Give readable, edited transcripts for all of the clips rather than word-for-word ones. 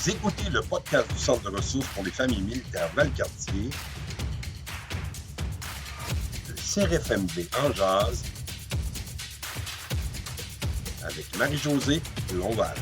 Vous écoutez le podcast du Centre de ressources pour les familles militaires Valcartier, le CRFMV en jase, avec Marie-Josée Lonval.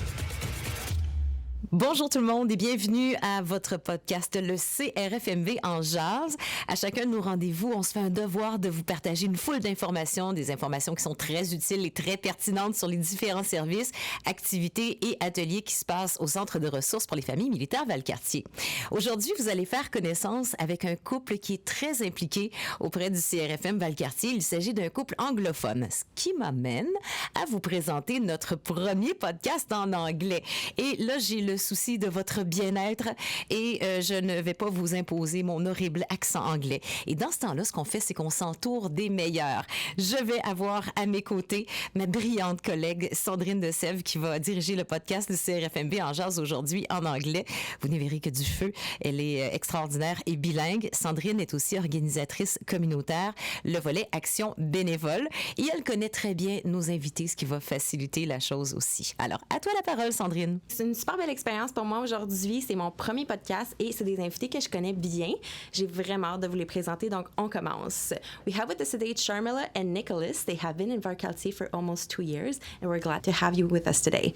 Bonjour tout le monde et bienvenue à votre podcast, le CRFMV en jase. À chacun de nos rendez-vous, on se fait un devoir de vous partager une foule d'informations, des informations qui sont très utiles et très pertinentes sur les différents services, activités et ateliers qui se passent au Centre de ressources pour les familles militaires Valcartier. Aujourd'hui, vous allez faire connaissance avec un couple qui est très impliqué auprès du CRFM Valcartier. Il s'agit d'un couple anglophone, ce qui m'amène à vous présenter notre premier podcast en anglais. Et là, j'ai le souci de votre bien-être et je ne vais pas vous imposer mon horrible accent anglais. Et dans ce temps-là, ce qu'on fait, c'est qu'on s'entoure des meilleurs. Je vais avoir à mes côtés ma brillante collègue Sandrine de Sèvres qui va diriger le podcast du CRFMV en jase aujourd'hui en anglais. Vous n'y verrez que du feu. Elle est extraordinaire et bilingue. Sandrine est aussi organisatrice communautaire, le volet action bénévole. Et elle connaît très bien nos invités, ce qui va faciliter la chose aussi. Alors, à toi la parole, Sandrine. C'est une super belle expérience pour moi aujourd'hui. C'est mon premier podcast et c'est des invités que je connais bien. J'ai vraiment hâte de vous les présenter. Donc, on commence. We have with us today Charmila and Nicolas. They have been in Valcartier for almost 2 years and we're glad to have you with us today.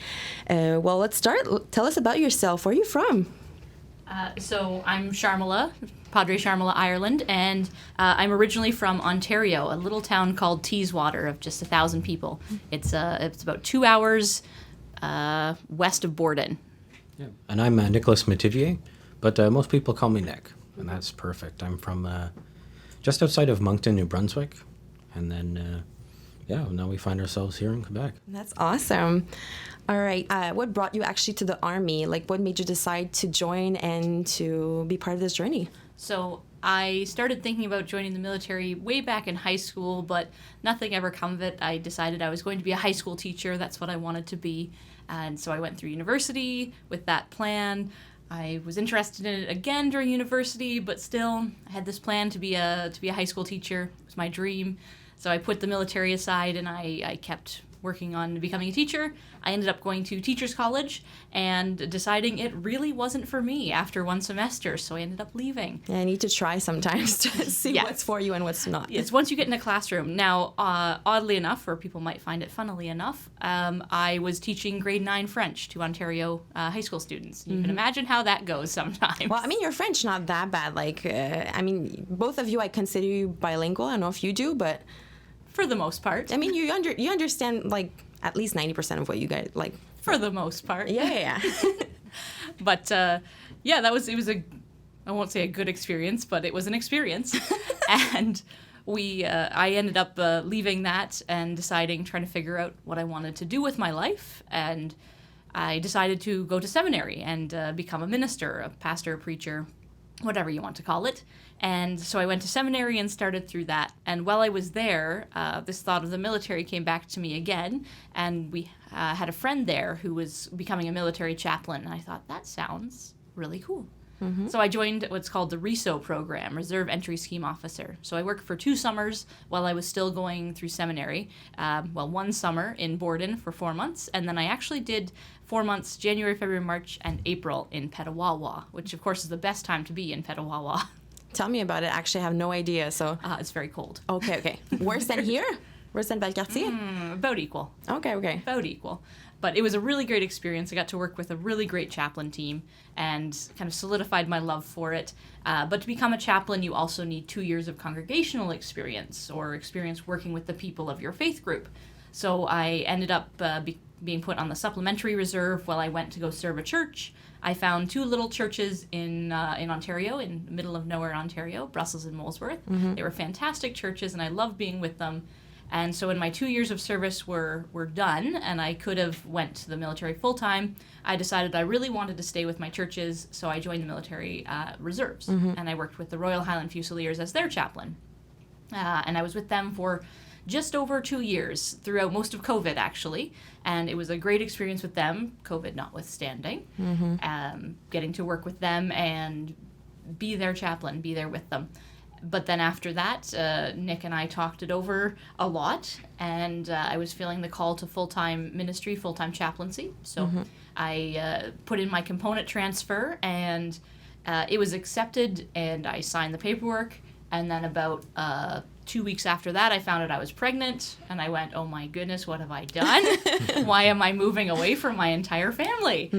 Well, let's start. Tell us about yourself. Where are you from? So I'm Charmila, Padre Charmila, Ireland, and I'm originally from Ontario, a little town called Teeswater of just 1,000 people. It's about 2 hours west of Borden. Yeah. And I'm Nicolas Mativier, but most people call me Nick, and that's perfect. I'm from just outside of Moncton, New Brunswick, and then, now we find ourselves here in Quebec. That's awesome. All right. What brought you actually to the Army? Like, what made you decide to join and to be part of this journey? So I started thinking about joining the military way back in high school, but nothing ever come of it. I decided I was going to be a high school teacher. That's what I wanted to be. And so I went through university with that plan. I was interested in it again during university, but still I had this plan to be a high school teacher. It was my dream. So I put the military aside and I kept working on becoming a teacher. I ended up going to teachers college and deciding it really wasn't for me after one semester, so I ended up leaving. Yeah, I need to try sometimes to see what's for you and what's not. It's once you get in a classroom. Now, oddly enough, or people might find it funnily enough, I was teaching grade 9 French to Ontario high school students. You can imagine how that goes sometimes. Well, I mean, your French not that bad. Like, both of you, I consider you bilingual. I don't know if you do, but... For the most part. I mean, you understand, like, at least 90% of what you guys, like... For the most part. Yeah. But, it was I won't say a good experience, but it was an experience. And I ended up leaving that and trying to figure out what I wanted to do with my life. And I decided to go to seminary and become a minister, a pastor, a preacher, whatever you want to call it. And so I went to seminary and started through that. And while I was there, this thought of the military came back to me again. And we had a friend there who was becoming a military chaplain. And I thought, that sounds really cool. Mm-hmm. So I joined what's called the RESO program, Reserve Entry Scheme Officer. So I worked for 2 summers while I was still going through seminary. One summer in Borden for 4 months. And then I actually did 4 months, January, February, March, and April in Petawawa, which of course is the best time to be in Petawawa. Tell me about it. Actually, I have no idea. So it's very cold. Okay. Worse than here? Worse than Valcartier? About equal. Okay. About equal. But it was a really great experience. I got to work with a really great chaplain team and kind of solidified my love for it. But to become a chaplain, you also need 2 years of congregational experience or experience working with the people of your faith group. So I ended up being put on the supplementary reserve while I went to go serve a church. I found 2 little churches in Ontario, in the middle of nowhere, Ontario, Brussels and Molesworth. Mm-hmm. They were fantastic churches, and I loved being with them. And so when my 2 years of service were done, and I could have went to the military full-time, I decided I really wanted to stay with my churches, so I joined the military reserves. Mm-hmm. And I worked with the Royal Highland Fusiliers as their chaplain. And I was with them for just over 2 years, throughout most of COVID, actually. And it was a great experience with them, COVID notwithstanding, getting to work with them and be their chaplain, be there with them. But then after that, Nick and I talked it over a lot, and I was feeling the call to full-time ministry, full-time chaplaincy. So I put in my component transfer, and it was accepted, and I signed the paperwork. And then about 2 weeks after that, I found out I was pregnant, and I went, oh my goodness, what have I done? Why am I moving away from my entire family?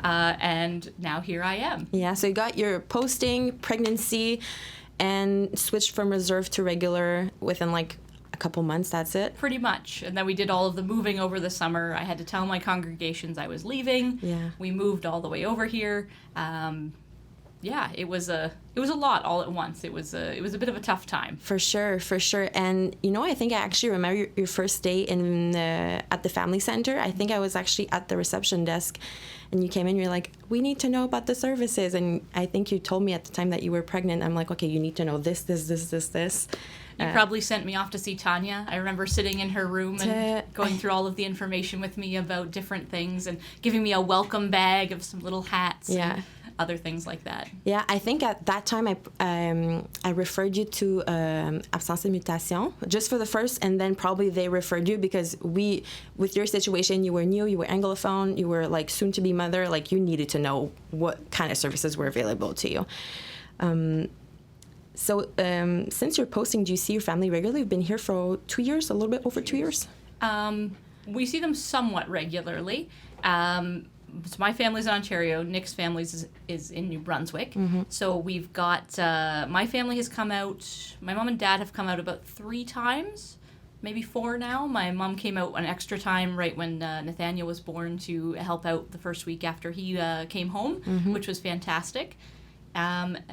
And now here I am. Yeah, so you got your posting, pregnancy, and switched from reserve to regular within like a couple months, that's it? Pretty much. And then we did all of the moving over the summer. I had to tell my congregations I was leaving. Yeah. We moved all the way over here. Yeah, it was a lot all at once. It was a bit of a tough time. For sure. And I think I actually remember your first day at the family center. I think I was actually at the reception desk, and you came in. You're like, we need to know about the services, and I think you told me at the time that you were pregnant. I'm like, okay, you need to know this. You probably sent me off to see Tanya. I remember sitting in her room and going through all of the information with me about different things and giving me a welcome bag of some little hats. Yeah. Other things like that. Yeah, I think at that time I referred you to absence et mutation just for the first, and then probably they referred you because with your situation, you were new, you were anglophone, you were like soon to be mother, like you needed to know what kind of services were available to you. So since you're posting, do you see your family regularly? You've been here for 2 years, a little bit over 2 years? We see them somewhat regularly. So my family's in Ontario. Nick's family is in New Brunswick. So we've got, my family has come out, my mom and dad have come out about 3 times, maybe 4 now. My mom came out an extra time right when Nathaniel was born to help out the first week after he came home, which was fantastic.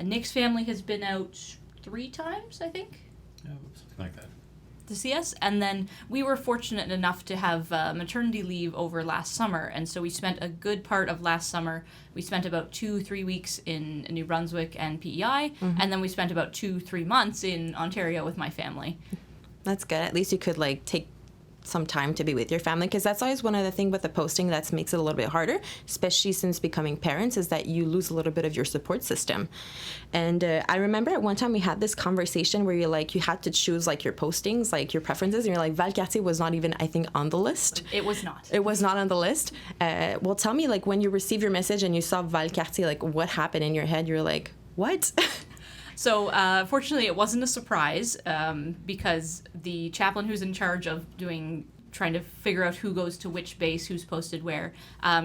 Nick's family has been out 3 times, I think. Yeah, something like that. To see us, and then we were fortunate enough to have maternity leave over last summer, and so we spent a good part of last summer. We spent about 2-3 weeks in New Brunswick and PEI, and then we spent about 2-3 months in Ontario with my family. That's good. At least you could like take some time to be with your family, because that's always one of the things with the posting that makes it a little bit harder, especially since becoming parents, is that you lose a little bit of your support system. And I remember at one time we had this conversation where you had to choose like your postings, like your preferences, and you're like, Valcartier was not even, I think, on the list. It was not. It was not on the list. Well, tell me, like, when you received your message and you saw Valcartier, like, what happened in your head? You're like, what? So fortunately, it wasn't a surprise because the chaplain who's in charge of trying to figure out who goes to which base, who's posted where,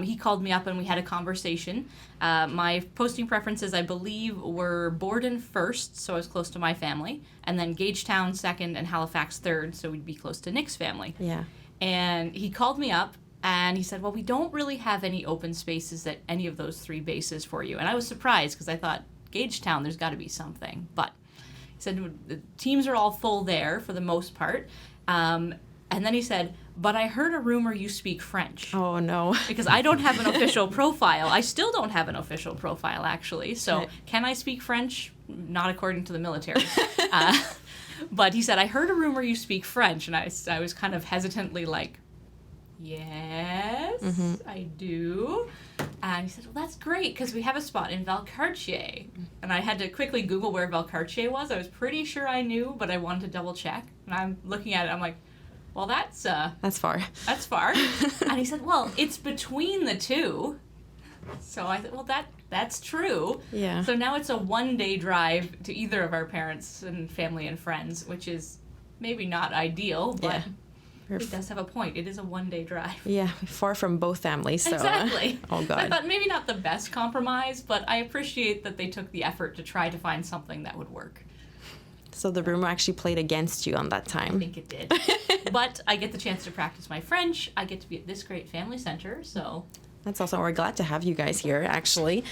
he called me up and we had a conversation. My posting preferences, I believe, were Borden first, so I was close to my family, and then Gagetown second and Halifax third, so we'd be close to Nick's family. Yeah. And he called me up and he said, well, we don't really have any open spaces at any of those 3 bases for you. And I was surprised because I thought, Gagetown, there's got to be something. But he said the teams are all full there for the most part. And then he said, but I heard a rumor you speak French. Oh, no. Because I don't have an official profile. I still don't have an official profile, actually. So can I speak French? Not according to the military. But he said, I heard a rumor you speak French. And I was kind of hesitantly like, yes, I do. And he said, well, that's great, because we have a spot in Valcartier. And I had to quickly Google where Valcartier was. I was pretty sure I knew, but I wanted to double check. And I'm looking at it, I'm like, well, that's far. That's far. And he said, well, it's between the 2. So I thought, well, that's true. Yeah. So now it's a 1-day drive to either of our parents and family and friends, which is maybe not ideal, but... Yeah. It does have a point. It is a 1-day drive. Yeah, far from both families. So, exactly. Oh, God. So I thought maybe not the best compromise, but I appreciate that they took the effort to try to find something that would work. So the rumor actually played against you on that time. I think it did. But I get the chance to practice my French. I get to be at this great family center, so... That's awesome. We're glad to have you guys here, actually.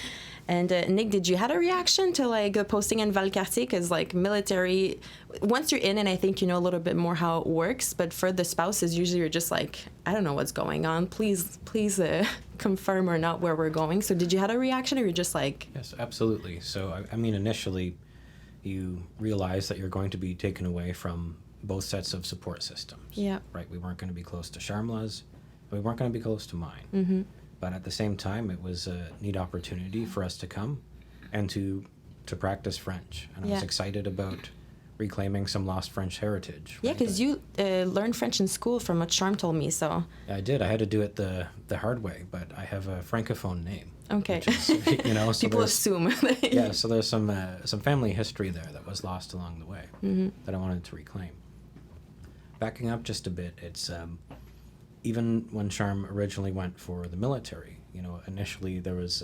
And Nick, did you have a reaction to like the posting in Valcartier? Because like military, once you're in, and I think you know a little bit more how it works. But for the spouses, usually you're just like, I don't know what's going on. Please confirm or not where we're going. So did you have a reaction, or you're just like? Yes, absolutely. So I mean, initially, you realize that you're going to be taken away from both sets of support systems. Yeah. Right. We weren't going to be close to Charmila's. We weren't going to be close to mine. Mm-hmm. But at the same time, it was a neat opportunity for us to come and to practice French. And I was excited about reclaiming some lost French heritage. Yeah, right? because you learned French in school from what Charm told me, so... I did. I had to do it the hard way, but I have a francophone name. Okay. Which is, you know, so People assume. yeah, so there's some family history there that was lost along the way that I wanted to reclaim. Backing up just a bit, it's even when Charm originally went for the military, you know, initially there was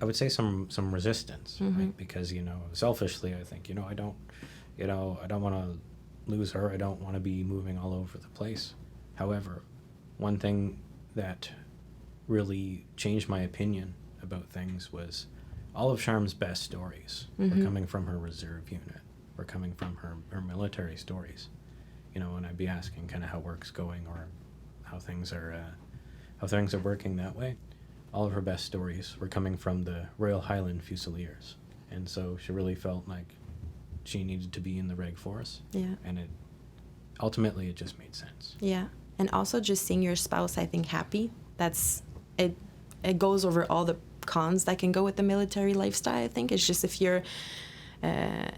I would say some resistance, right? Because, you know, selfishly I think, I don't want to lose her. I don't want to be moving all over the place. However, one thing that really changed my opinion about things was all of Charm's best stories were coming from her reserve unit, were coming from her military stories. You know, and I'd be asking kind of how work's going or how things are working that way. All of her best stories were coming from the Royal Highland Fusiliers, and so she really felt like she needed to be in the Reg Force. Yeah. And ultimately it just made sense. Yeah. And also just seeing your spouse, I think, happy. It goes over all the cons that can go with the military lifestyle, I think. It's just if you're, en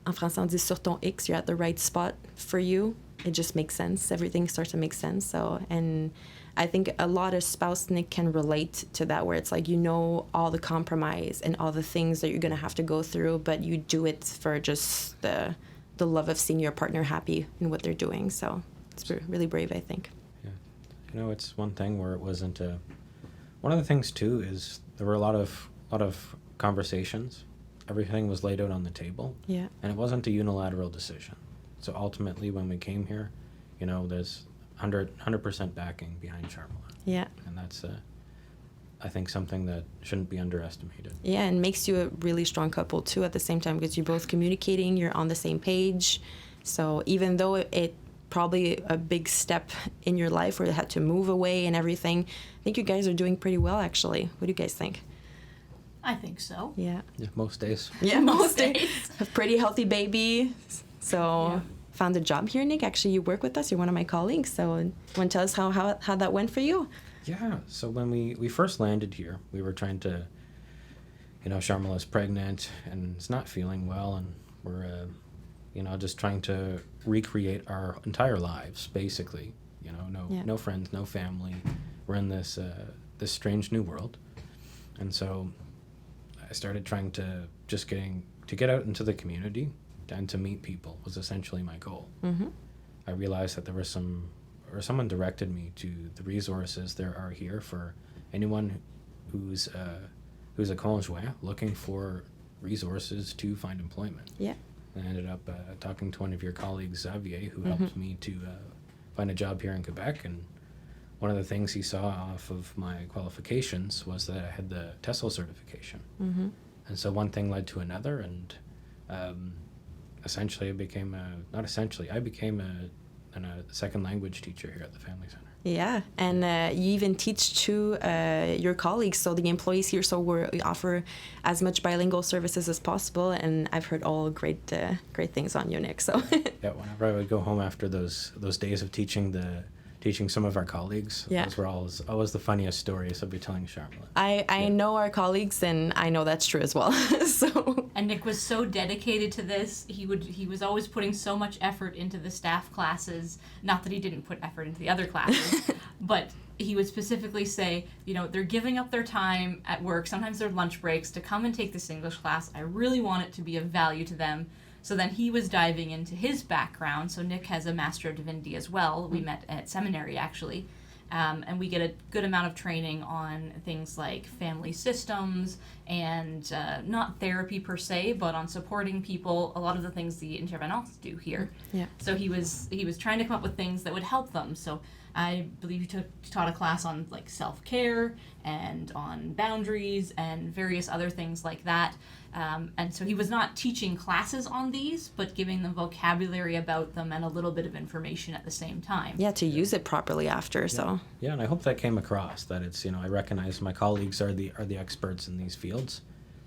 français on dit sur ton X, you're at the right spot for you, it just makes sense. Everything starts to make sense. So, and I think a lot of spouse, Nick, can relate to that, where it's like, all the compromise and all the things that you're going to have to go through, but you do it for just the love of seeing your partner happy in what they're doing. So it's really brave, I think. Yeah. It's one thing where it wasn't one of the things too is there were a lot of conversations. Everything was laid out on the table. Yeah. And it wasn't a unilateral decision. So ultimately when we came here, there's 100% backing behind Charmila. Yeah. And that's I think something that shouldn't be underestimated. Yeah, and makes you a really strong couple too at the same time, because you're both communicating, you're on the same page. So even though it probably a big step in your life where you had to move away and everything, I think you guys are doing pretty well, actually. What do you guys think? I think so. Yeah. Yeah, most days. Yeah, most days. A pretty healthy baby. So found a job here, Nick. Actually, you work with us. You're one of my colleagues. So want to tell us how that went for you? Yeah, so when we first landed here, we were trying to, Charmila's pregnant and is not feeling well, and we're, just trying to recreate our entire lives, basically. No friends, no family. We're in this strange new world, and so I started trying to get out into the community and to meet people was essentially my goal. Mm-hmm. I realized that someone directed me to the resources there are here for anyone who's a conjoint looking for resources to find employment. Yeah. And I ended up talking to one of your colleagues, Xavier, who helped me to find a job here in Quebec. And one of the things he saw off of my qualifications was that I had the TESOL certification. Mm-hmm. And so one thing led to another, and essentially I became a second language teacher here at the Family Center. Yeah, and you even teach to your colleagues, so the employees here, so we offer as much bilingual services as possible, and I've heard all great things on you, Nick. So yeah, whenever I would go home after those days of teaching some of our colleagues, those were always the funniest stories I'd be telling Charmila. I know our colleagues, and I know that's true as well. And Nick was so dedicated to this. He was always putting so much effort into the staff classes. Not that he didn't put effort into the other classes, but he would specifically say, they're giving up their time at work, sometimes their lunch breaks, to come and take this English class. I really want it to be of value to them. So then he was diving into his background. So Nick has a Master of Divinity as well. We met at seminary, actually. And we get a good amount of training on things like family systems and not therapy per se, but on supporting people, a lot of the things the intervenants do here. Yeah. So he was trying to come up with things that would help them. So I believe he taught a class on like self-care and on boundaries and various other things like that. And so he was not teaching classes on these, but giving them vocabulary about them and a little bit of information at the same time. Yeah, to use it properly after. So yeah, and I hope that came across, that it's, I recognize my colleagues are the experts in these fields.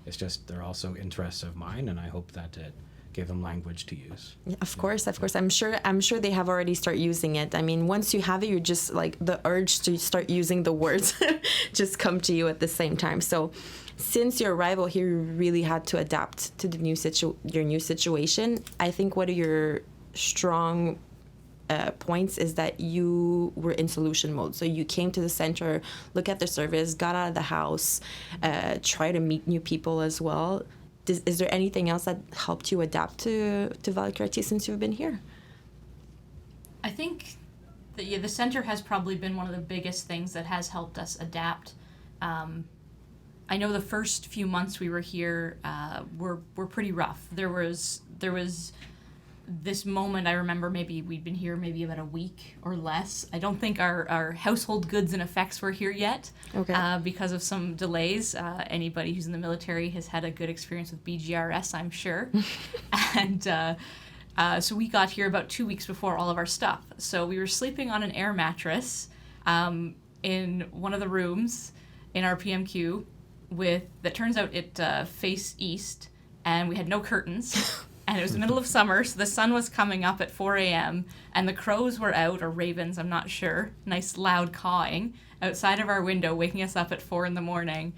It's just they're also interests of mine, and I hope that it give them language to use. Yeah, of course. I'm sure they have already started using it. I mean, once you have it, you're just like the urge to start using the words just come to you at the same time. So since your arrival here, you really had to adapt to the your new situation. I think one of your strong points is that you were in solution mode. So you came to the center, look at the service, got out of the house, try to meet new people as well. Is there anything else that helped you adapt to Valcartier since you've been here? I think that the center has probably been one of the biggest things that has helped us adapt. I know the first few months we were here were pretty rough. There was this moment, I remember maybe we'd been here maybe about a week or less. I don't think our household goods and effects were here yet because of some delays. Anybody who's in the military has had a good experience with BGRS, I'm sure. And so we got here about 2 weeks before all of our stuff. So we were sleeping on an air mattress in one of the rooms in our PMQ that turns out it faced east, and we had no curtains. And it was the middle of summer, so the sun was coming up at 4 a.m., and the crows were out, or ravens, I'm not sure, nice loud cawing, outside of our window, waking us up at 4 in the morning.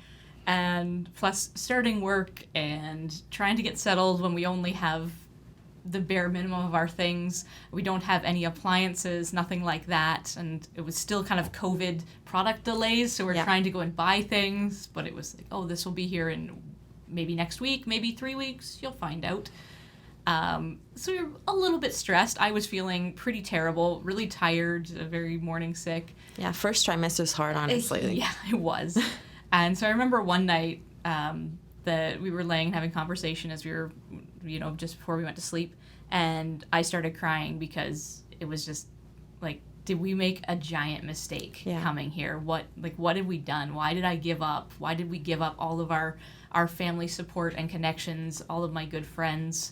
And plus starting work and trying to get settled when we only have the bare minimum of our things. We don't have any appliances, nothing like that. And it was still kind of COVID product delays, so we're trying to go and buy things, but it was like, oh, this will be here in maybe next week, maybe 3 weeks, you'll find out. So we were a little bit stressed. I was feeling pretty terrible, really tired, very morning sick. Yeah, first trimester's hard, honestly. Yeah, it was. And so I remember one night that we were laying having conversation as we were, just before we went to sleep, and I started crying because it was just like, did we make a giant mistake coming here? What have we done? Why did I give up? Why did we give up all of our family support and connections, all of my good friends?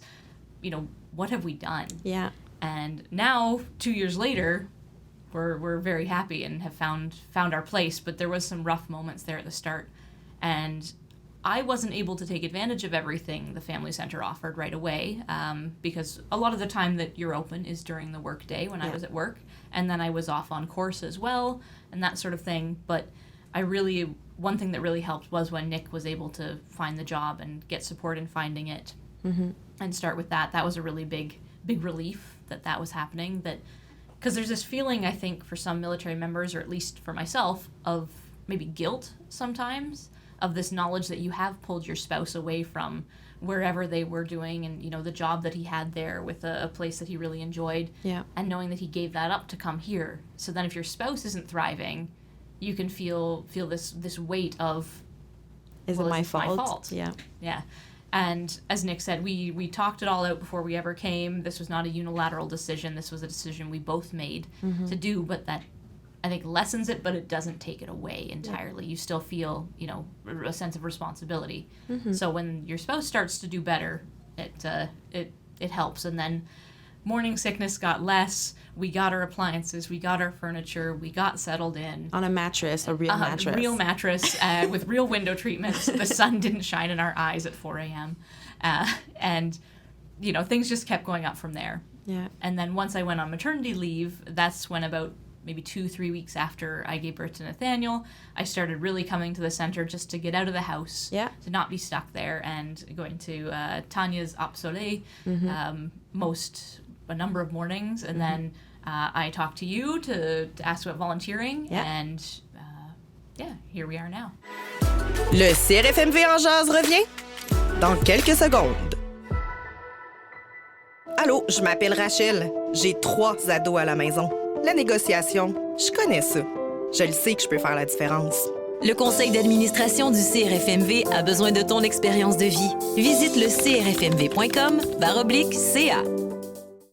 What have we done? Yeah. And now, 2 years later, we're very happy and have found our place, but there was some rough moments there at the start. And I wasn't able to take advantage of everything the Family Center offered right away, because a lot of the time that you're open is during the work day when I was at work, and then I was off on course as well, and that sort of thing. But one thing that really helped was when Nick was able to find the job and get support in finding it. Mm-hmm. And start with that. That was a really big relief that was happening. Because there's this feeling, I think, for some military members, or at least for myself, of maybe guilt sometimes, of this knowledge that you have pulled your spouse away from wherever they were doing, and the job that he had there with a place that he really enjoyed, and knowing that he gave that up to come here. So then if your spouse isn't thriving, you can feel this weight of, is it my fault? Yeah. And as Nick said, we talked it all out before we ever came. This was not a unilateral decision. This was a decision we both made to do, but that, I think, lessens it, but it doesn't take it away entirely. You still feel, a sense of responsibility. So when your spouse starts to do better, it helps. And then morning sickness got less. We got our appliances. We got our furniture. We got settled in. On a mattress, a real mattress. A real mattress with real window treatments. The sun didn't shine in our eyes at 4 a.m. And, things just kept going up from there. Yeah. And then once I went on maternity leave, that's when about maybe 2-3 weeks after I gave birth to Nathaniel, I started really coming to the center just to get out of the house, to not be stuck there, and going to Tanya's Absolé a number of mornings, and then I talked to you to ask about volunteering, and here we are now. Le CRFMV en jase revient dans quelques secondes. Allô, je m'appelle Rachel. J'ai 3 ados à la maison. La négociation, je connais ça. Je le sais que je peux faire la différence. Le conseil d'administration du CRFMV a besoin de ton expérience de vie. Visite le crfmv.com/CA.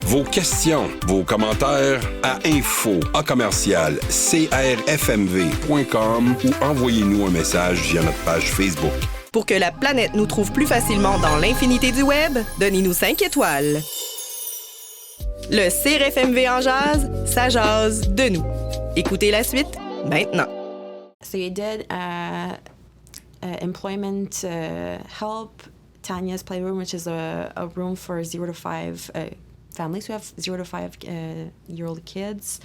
Vos questions, vos commentaires à info@crfmv.com ou envoyez-nous un message via notre page Facebook. Pour que la planète nous trouve plus facilement dans l'infinité du web, donnez-nous 5 étoiles. Le CRFMV en jase, ça jase de nous. Écoutez la suite maintenant. So you did employment help Tanya's playroom, which is a room for 0 to 5 families who have 0 to 5 year old kids.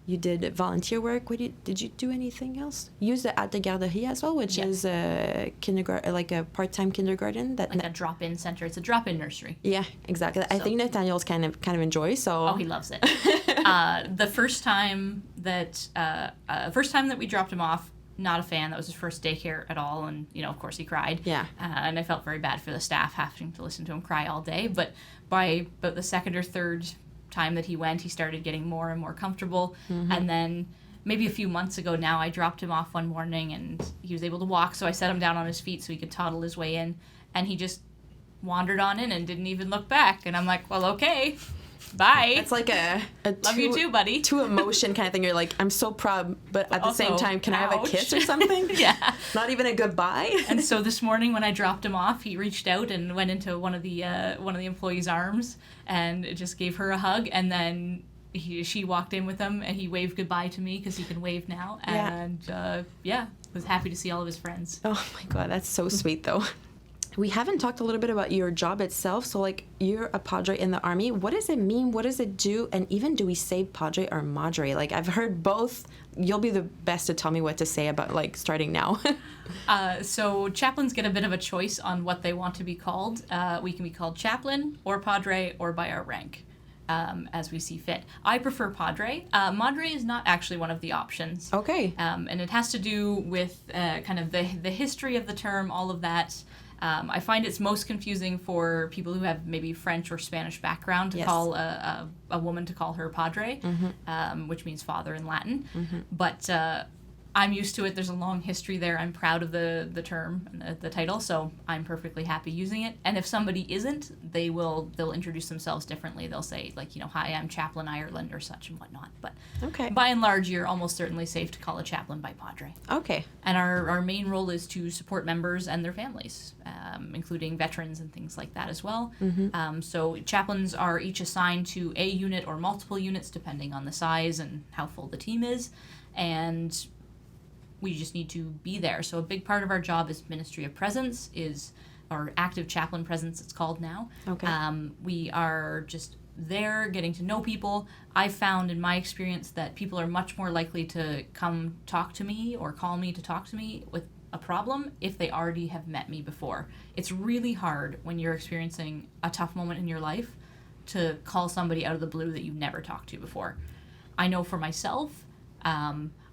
You did volunteer work. Did you do anything else? You used it at the garderie as well, which is a kindergarten, like a part-time kindergarten. Like a drop-in center. It's a drop-in nursery. Yeah, exactly. I think Nathaniel's kind of enjoys. So. Oh, he loves it. The first time that we dropped him off, not a fan. That was his first daycare at all, and of course he cried. Yeah. And I felt very bad for the staff having to listen to him cry all day. But by about the second or third time that he went, he started getting more and more comfortable. And then maybe a few months ago now, I dropped him off one morning and he was able to walk, so I set him down on his feet so he could toddle his way in, and he just wandered on in and didn't even look back. And I'm like, well, okay, bye. It's like a love you too, buddy. Two emotion kind of thing. You're like, I'm so proud, but at the same time, can I have a kiss or something? Yeah. Not even a goodbye. And so this morning when I dropped him off, he reached out and went into one of the employees' arms and just gave her a hug, and then she walked in with him and he waved goodbye to me because he can wave now. And was happy to see all of his friends. Oh my God, that's so sweet though. We haven't talked a little bit about your job itself. So, like, you're a padre in the Army. What does it mean? What does it do? And even, do we say padre or madre? Like, I've heard both. You'll be the best to tell me what to say about, like, starting now. So chaplains get a bit of a choice on what they want to be called. We can be called chaplain or padre or by our rank, as we see fit. I prefer padre. Madre is not actually one of the options. Okay. And it has to do with kind of the history of the term, all of that. I find it's most confusing for people who have maybe French or Spanish background to call a woman to call her padre, which means father in Latin. But I'm used to it. There's a long history there. I'm proud of the term and the title, so I'm perfectly happy using it. And if somebody isn't, they'll introduce themselves differently. They'll say, like, hi, I'm Chaplain Ireland or such and whatnot. But by and large, you're almost certainly safe to call a chaplain by padre. Okay. And our main role is to support members and their families, including veterans and things like that as well. So chaplains are each assigned to a unit or multiple units, depending on the size and how full the team is. And we just need to be there. So a big part of our job is ministry of presence, or active chaplain presence, it's called now. Okay. We are just there getting to know people. I've found in my experience that people are much more likely to come talk to me or call me to talk to me with a problem if they already have met me before. It's really hard when you're experiencing a tough moment in your life to call somebody out of the blue that you've never talked to before. I know for myself,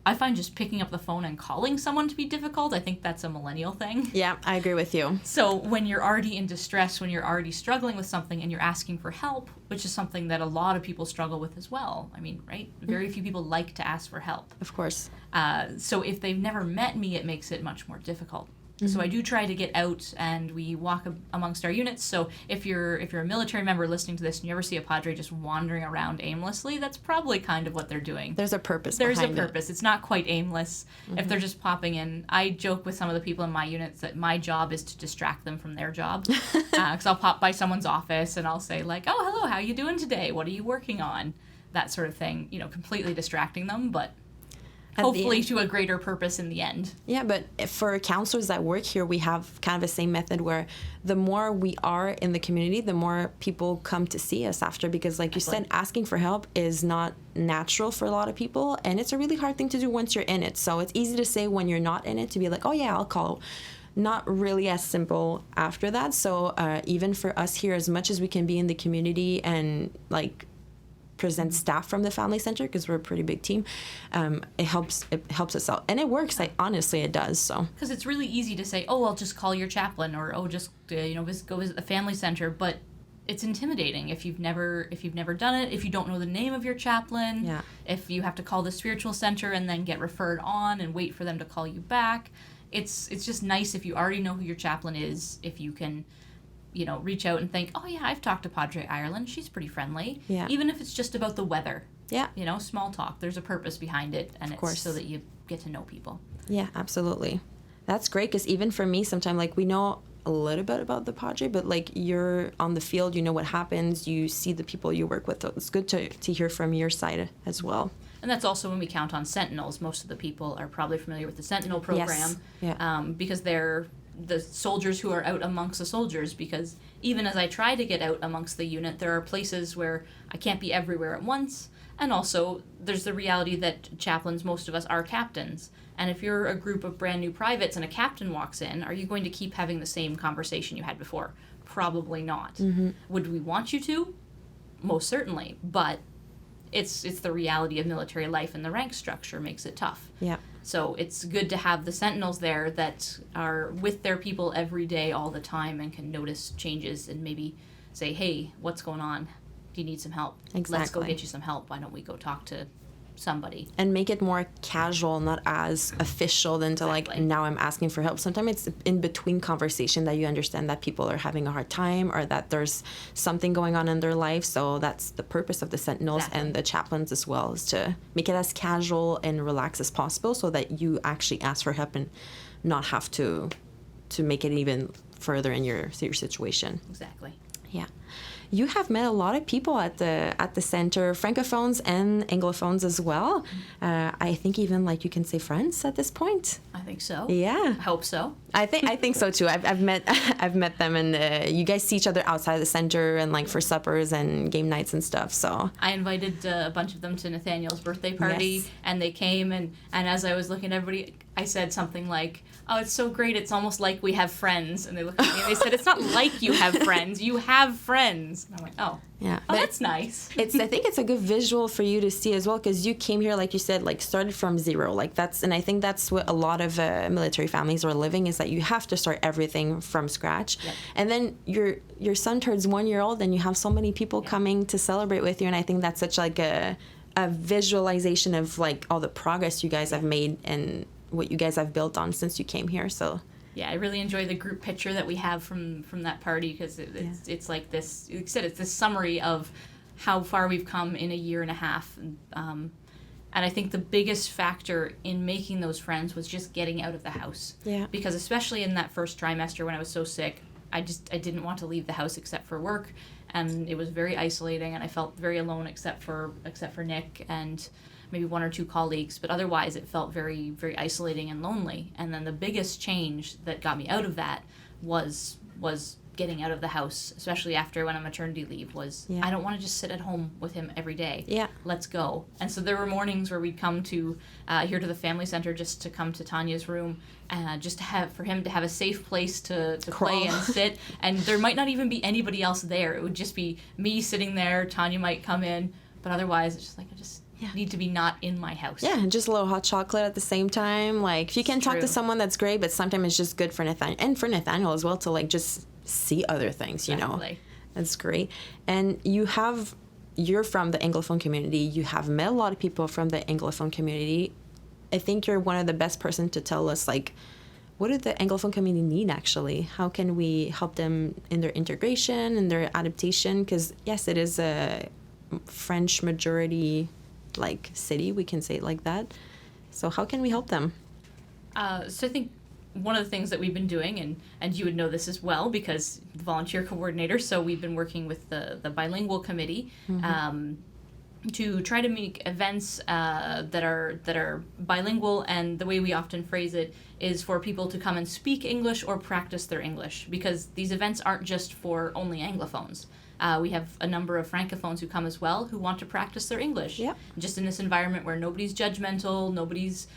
I find just picking up the phone and calling someone to be difficult. I think that's a millennial thing. Yeah, I agree with you. So when you're already in distress, when you're already struggling with something and you're asking for help, which is something that a lot of people struggle with as well. I mean, right? Very few people like to ask for help. Of course. So if they've never met me, it makes it much more difficult. So I do try to get out and we walk amongst our units. So if you're a military member listening to this and you ever see a padre just wandering around aimlessly, that's probably kind of what they're doing. There's a purpose There's behind a purpose. It's not quite aimless. If they're just popping in, I joke with some of the people in my units that my job is to distract them from their job. Because I'll pop by someone's office and I'll say, like, oh, hello, how you doing today? What are you working on? That sort of thing, completely distracting them, but hopefully to a greater purpose in the end. Yeah, but for counselors that work here, we have kind of the same method where the more we are in the community, the more people come to see us after, because like you said, asking for help is not natural for a lot of people, and it's a really hard thing to do once you're in it. So it's easy to say when you're not in it to be like, oh yeah, I'll call. Not really as simple after that. So even for us here, as much as we can be in the community and like present staff from the family center, because we're a pretty big team, it helps us out, and it works. Like honestly, it does. So because it's really easy to say, oh, I'll just call your chaplain, or oh, just go visit the family center, but it's intimidating if you've never done it, if you don't know the name of your chaplain, if you have to call the spiritual center and then get referred on and wait for them to call you back. It's just nice if you already know who your chaplain is, if you can reach out and think, oh yeah, I've talked to Padre Ireland, she's pretty friendly. Yeah. Even if it's just about the weather. Yeah. Small talk. There's a purpose behind it, and it's so that you get to know people. Yeah, absolutely. That's great, because even for me, sometimes like we know a little bit about the Padre, but like you're on the field, you know what happens, you see the people you work with. So it's good to hear from your side as well. And that's also when we count on sentinels. Most of the people are probably familiar with the sentinel program, because they're the soldiers who are out amongst the soldiers, because even as I try to get out amongst the unit, there are places where I can't be everywhere at once. And also, there's the reality that chaplains, most of us, are captains. And if you're a group of brand new privates and a captain walks in, are you going to keep having the same conversation you had before? Probably not. Would we want you to? Most certainly. But it's the reality of military life, and the rank structure makes it tough. Yeah. So it's good to have the sentinels there that are with their people every day, all the time, and can notice changes and maybe say, hey, what's going on? Do you need some help? Let's go Exactly. get you some help. Why don't we go talk to somebody? And make it more casual, not as official than to like, Exactly. now I'm asking for help. Sometimes it's in between conversation that you understand that people are having a hard time or that there's something going on in their life. So that's the purpose of the sentinels Exactly. and the chaplains as well, is to make it as casual and relaxed as possible so that you actually ask for help and not have to make it even further in your situation. Exactly. Yeah. You have met a lot of people at the center, francophones and anglophones as well. I think even like you can say friends at this point. I think so. Yeah. I hope so. I think so too. I've met them, and you guys see each other outside the center and like for suppers and game nights and stuff. So I invited a bunch of them to Nathaniel's birthday party, Yes. and they came, and as I was looking at everybody, I said something like, oh, it's so great, it's almost like we have friends. And they looked at me and they said, it's not like you have friends, you have friends. And I'm like, oh, yeah, oh, that's nice. I think it's a good visual for you to see as well, because you came here, like you said, like started from zero. Like and I think that's what a lot of military families are living, is that you have to start everything from scratch. Yep. And then your son turns 1 year old, and you have so many people coming to celebrate with you. And I think that's such like a visualization of like all the progress you guys have made and what you guys have built on since you came here. So Yeah, I really enjoy the group picture that we have from that party, because it's like this, like I said, it's this summary of how far we've come in a year and a half. And I think the biggest factor in making those friends was just getting out of the house. Yeah. Because especially in that first trimester when I was so sick, I didn't want to leave the house except for work, and it was very isolating, and I felt very alone except for Nick and maybe one or two colleagues, but otherwise it felt very, very isolating and lonely. And then the biggest change that got me out of that was getting out of the house, especially after I went on maternity leave, was Yeah. I don't want to just sit at home with him every day. Yeah. Let's go. And so there were mornings where we'd come to here to the family center, just to come to Tanya's room, just for him to have a safe place to play and sit. And there might not even be anybody else there. It would just be me sitting there. Tanya might come in, but otherwise it's just like I just need to be not in my house. yeah, and just a little hot chocolate at the same time. Like if you can talk to true. someone, that's great, but sometimes it's just good for Nathaniel as well to like just see other things, you know. Definitely. That's great. And you're from the Anglophone community. You have met a lot of people from the Anglophone community. I think you're one of the best person to tell us, like, what do the Anglophone community need actually? How can we help them in their integration and their adaptation? Because yes, it is a French majority like city, we can say it like that. So how can we help them? So I think one of the things that we've been doing, and you would know this as well because the volunteer coordinator, so we've been working with the bilingual committee to try to make events that are bilingual, and the way we often phrase it is for people to come and speak English or practice their English, because these events aren't just for only Anglophones. We have a number of Francophones who come as well who want to practice their English. Yep. Just in this environment where nobody's judgmental, nobody's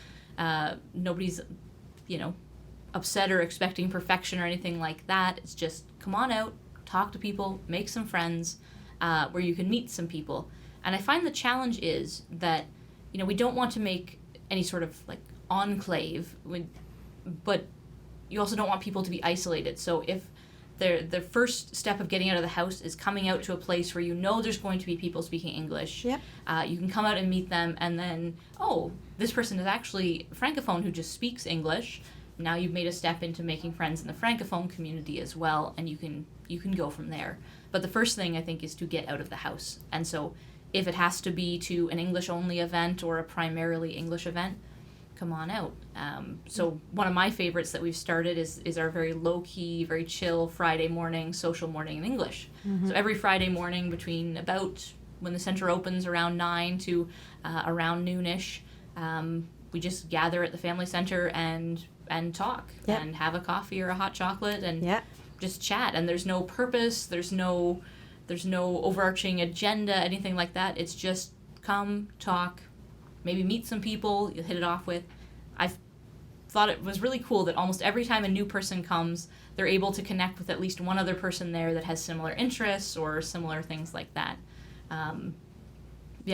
upset or expecting perfection or anything like that. It's just come on out, talk to people, make some friends, where you can meet some people. And I find the challenge is that, we don't want to make any sort of like enclave, but you also don't want people to be isolated. So if the first step of getting out of the house is coming out to a place where there's going to be people speaking English. Yep. You can come out and meet them, and then, this person is actually a Francophone who just speaks English. Now you've made a step into making friends in the Francophone community as well, and you can go from there. But the first thing, I think, is to get out of the house. And so if it has to be to an English-only event or a primarily English event, come on out. So one of my favorites that we've started is our very low-key, very chill Friday morning, social morning in English. So every Friday morning between about when the center opens around 9 to around noonish, we just gather at the family center and and talk Yep. and have a coffee or a hot chocolate and Yeah. just chat. And there's no purpose, there's no overarching agenda, anything like that. It's just come, talk, maybe meet some people you'll hit it off with. I've thought it was really cool that almost every time a new person comes, they're able to connect with at least one other person there that has similar interests or similar things like that.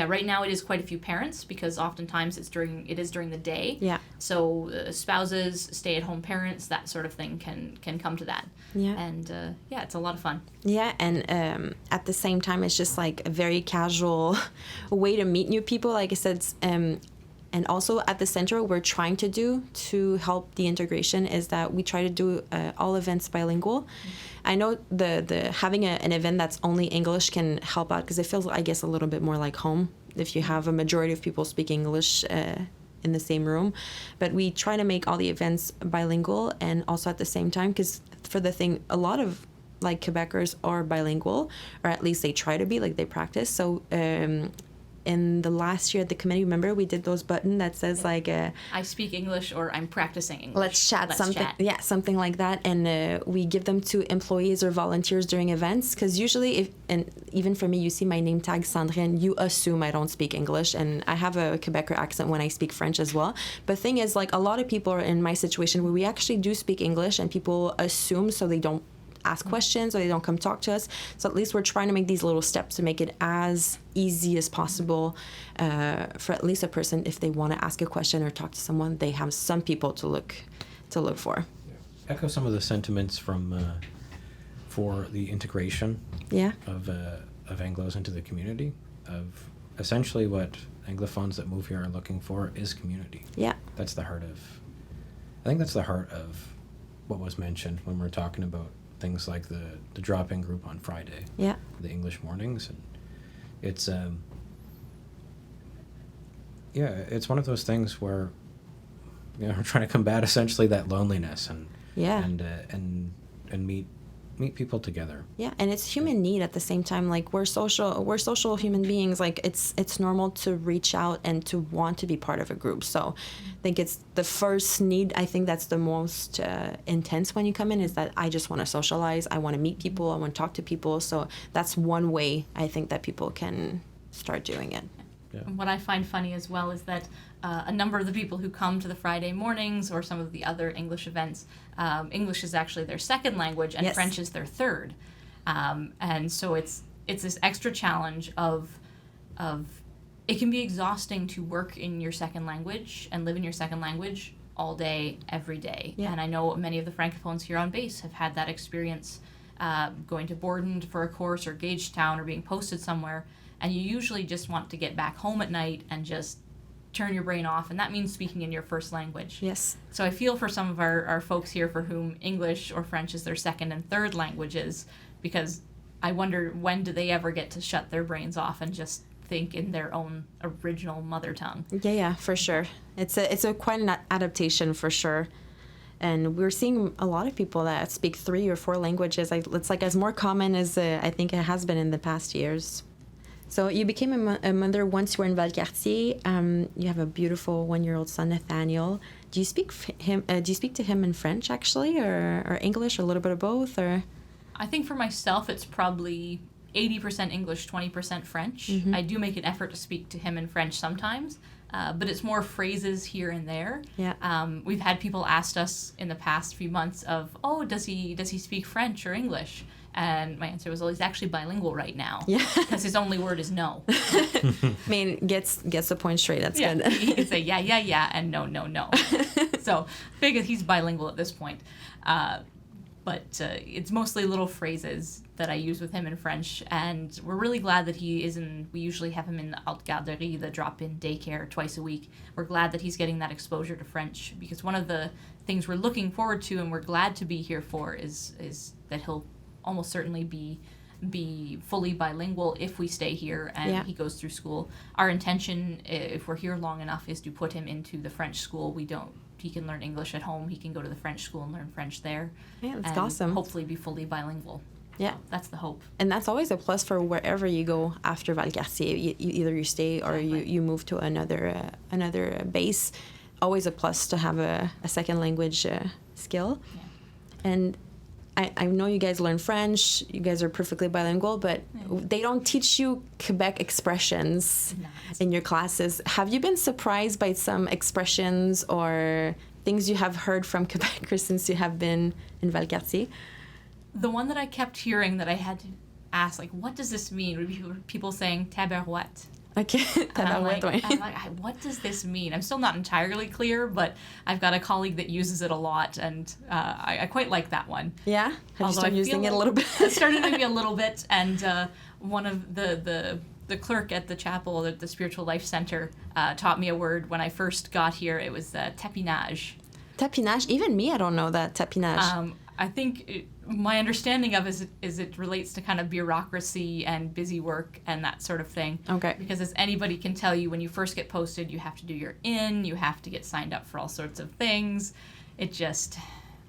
Right now it is quite a few parents because oftentimes it is during the day. Yeah. So spouses, stay-at-home parents, that sort of thing can come to that. Yeah. And it's a lot of fun. Yeah, and at the same time, it's just like a very casual way to meet new people. Like I said, and also at the center, what we're trying to do to help the integration is that we try to do all events bilingual. Mm-hmm. I know the having an event that's only English can help out because it feels, I guess, a little bit more like home if you have a majority of people speak English in the same room. But we try to make all the events bilingual and also at the same time because for the thing, a lot of like Quebecers are bilingual, or at least they try to be, like they practice. So in the last year at the committee, remember we did those button that says like I speak English or I'm practicing English. Let's chat. Yeah, something like that. And we give them to employees or volunteers during events because usually and even for me, you see my name tag Sandrine, you assume I don't speak English, and I have a Quebecer accent when I speak French as well. But the thing is, like, a lot of people are in my situation where we actually do speak English and people assume, so they don't ask questions or they don't come talk to us. So at least we're trying to make these little steps to make it as easy as possible for at least a person, if they want to ask a question or talk to someone, they have some people to look for. Yeah. Echo some of the sentiments from for the integration of Anglos into the community, of essentially what Anglophones that move here are looking for is community. Yeah. I think that's the heart of what was mentioned when we're talking about things like the drop-in group on Friday. Yeah. The English mornings. And it's it's one of those things where we're trying to combat essentially that loneliness and meet people together. Yeah, and it's human need at the same time. Like we're social human beings. Like it's normal to reach out and to want to be part of a group. So I think it's the first need. I think that's the most intense when you come in, is that I just want to socialize. I want to meet people. I want to talk to people. So that's one way I think that people can start doing it. Yeah. What I find funny as well is that a number of the people who come to the Friday mornings or some of the other English events, English is actually their second language and Yes. French is their third. And so it's this extra challenge of it can be exhausting to work in your second language and live in your second language all day, every day. Yeah. And I know many of the Francophones here on base have had that experience going to Borden for a course or Gagetown or being posted somewhere. And you usually just want to get back home at night and just turn your brain off, and that means speaking in your first language. Yes. So I feel for some of our folks here for whom English or French is their second and third languages, because I wonder, when do they ever get to shut their brains off and just think in their own original mother tongue? Yeah, for sure. It's a quite an adaptation for sure. And we're seeing a lot of people that speak 3 or 4 languages. It's like as more common as I think it has been in the past years. So you became a mother once you were in Valcartier. You have a beautiful 1-year-old son, Nathaniel. Do you speak to him in French actually, or English, or a little bit of both, or? I think for myself, it's probably 80% English, 20% French. Mm-hmm. I do make an effort to speak to him in French sometimes, but it's more phrases here and there. Yeah. We've had people ask us in the past few months of, does he speak French or English? And my answer was, well, he's actually bilingual right now. Yeah. Because his only word is no. I mean, gets the point straight. That's Yeah, good. he can say yeah, and no. So figure he's bilingual at this point. But it's mostly little phrases that I use with him in French, and we're really glad that he is in. We usually have him in the Haute Garderie, the drop-in daycare, twice a week. We're glad that he's getting that exposure to French, because one of the things we're looking forward to and we're glad to be here for is that he'll almost certainly be fully bilingual if we stay here and he goes through school. Our intention, if we're here long enough, is to put him into the French school. He can learn English at home. He can go to the French school and learn French there. Yeah, that's and awesome. Hopefully be fully bilingual. Yeah. So that's the hope. And that's always a plus for wherever you go after Valcartier. Either you stay or you move to another base. always a plus to have a second language skill. Yeah. And I know you guys learn French, you guys are perfectly bilingual, but they don't teach you Quebec expressions in your classes. Have you been surprised by some expressions or things you have heard from Quebecers since you have been in Valcartier? The one that I kept hearing that I had to ask, like, what does this mean? Would be people saying tabarouette. Okay, tabarouette, I'm like, what does this mean? I'm still not entirely clear, but I've got a colleague that uses it a lot, and I quite like that one. Yeah? Have you started using it a little bit? I started maybe a little bit, and one of the clerk at the chapel, the Spiritual Life Center, taught me a word when I first got here. It was tapinage. Tapinage? Even me, I don't know that, tapinage. I think my understanding of it is it relates to kind of bureaucracy and busy work and that sort of thing. Okay. Because as anybody can tell you, when you first get posted, you have to do your you have to get signed up for all sorts of things.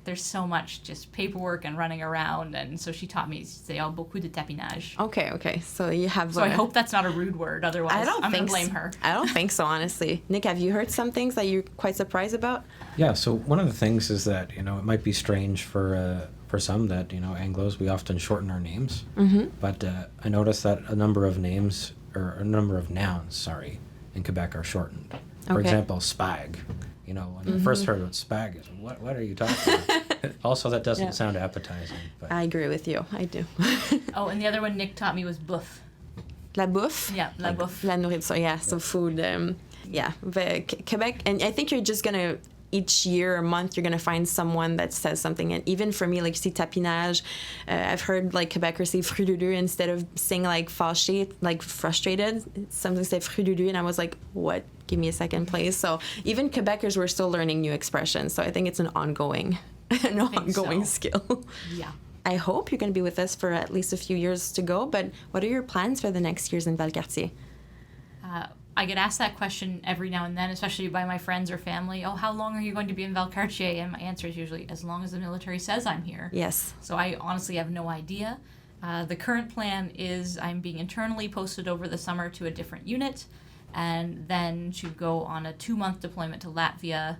There's so much just paperwork and running around, and so she taught me to say, beaucoup de tapinage. Okay. So you have... So I hope that's not a rude word, otherwise I'm going to blame her. I don't think so, honestly. Nick, have you heard some things that you're quite surprised about? Yeah, so one of the things is that, it might be strange for some that, Anglos, we often shorten our names. Mm-hmm. But I noticed that a number of nouns, in Quebec are shortened. For example, spag. When I first heard what spag is, what are you talking about? Also, that doesn't sound appetizing. But. I agree with you. I do. Oh, and the other one Nick taught me was bouffe. La bouffe? Yeah, la bouffe. La nourriture, yeah, so food. Quebec, and I think you're just going to, each year or month, you're going to find someone that says something. And even for me, like, you see tapinage, I've heard, like, Quebecers say frududu instead of saying, like, fâché, like, frustrated. Sometimes say frududu, and I was like, what? Give me a second, please. So even Quebecers were still learning new expressions. So I think it's an ongoing skill. Yeah. I hope you're going to be with us for at least a few years to go. But what are your plans for the next years in Valcartier? I get asked that question every now and then, especially by my friends or family. Oh, how long are you going to be in Valcartier? And my answer is usually, as long as the military says I'm here. Yes. So I honestly have no idea. The current plan is I'm being internally posted over the summer to a different unit, and then to go on a 2-month deployment to Latvia.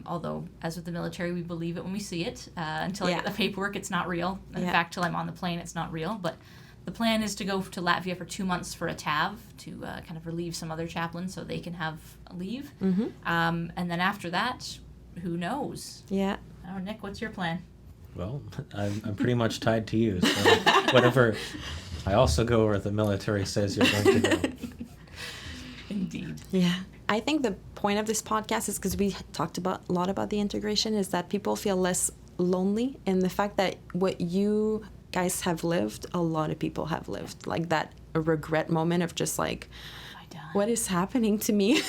Although, as with the military, we believe it when we see it. Until I get the paperwork, it's not real. In fact, till I'm on the plane, it's not real. But the plan is to go to Latvia for 2 months for a TAV to kind of relieve some other chaplains so they can have leave. Mm-hmm. And then after that, who knows? Yeah. Oh, Nick, what's your plan? Well, I'm pretty much tied to you. So whatever, I also go where the military says you're going to go. Indeed. Yeah. I think the point of this podcast is because we talked a lot about the integration, is that people feel less lonely, and the fact that what you guys have lived, a lot of people have lived, like that a regret moment of just like, what is happening to me?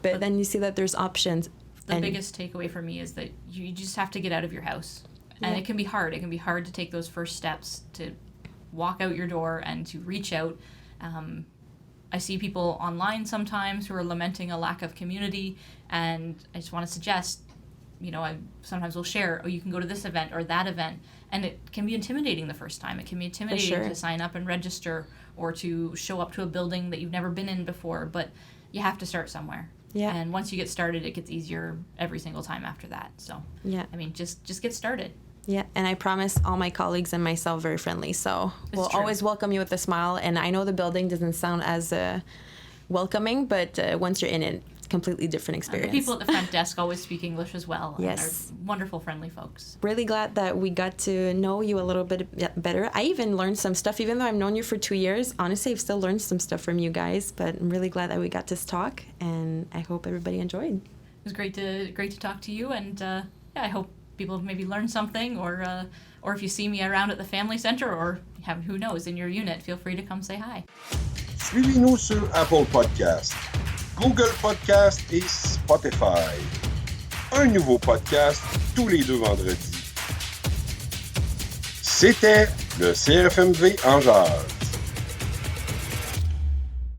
but then you see that there's options. The biggest takeaway for me is that you just have to get out of your house. And it can be hard. It can be hard to take those first steps, to walk out your door and to reach out. I see people online sometimes who are lamenting a lack of community, and I just want to suggest, I sometimes will share, you can go to this event or that event, and it can be intimidating the first time. It can be intimidating to sign up and register or to show up to a building that you've never been in before, but you have to start somewhere. Yeah. And once you get started, it gets easier every single time after that. So, just get started. Yeah, and I promise all my colleagues and myself very friendly, so we'll always welcome you with a smile. And I know the building doesn't sound as welcoming, but once you're in it, it's a completely different experience. The people at the front desk always speak English as well. Yes. And they're wonderful, friendly folks. Really glad that we got to know you a little bit better. I even learned some stuff, even though I've known you for 2 years. Honestly, I've still learned some stuff from you guys, but I'm really glad that we got to talk, and I hope everybody enjoyed. It was great to talk to you, and I hope people have maybe learned something, or if you see me around at the family center, or who knows, in your unit, feel free to come say hi. Suivez-nous sur Apple Podcast, Google Podcast et Spotify. Un nouveau podcast tous les 2 vendredis. C'était le CRFMV en jase.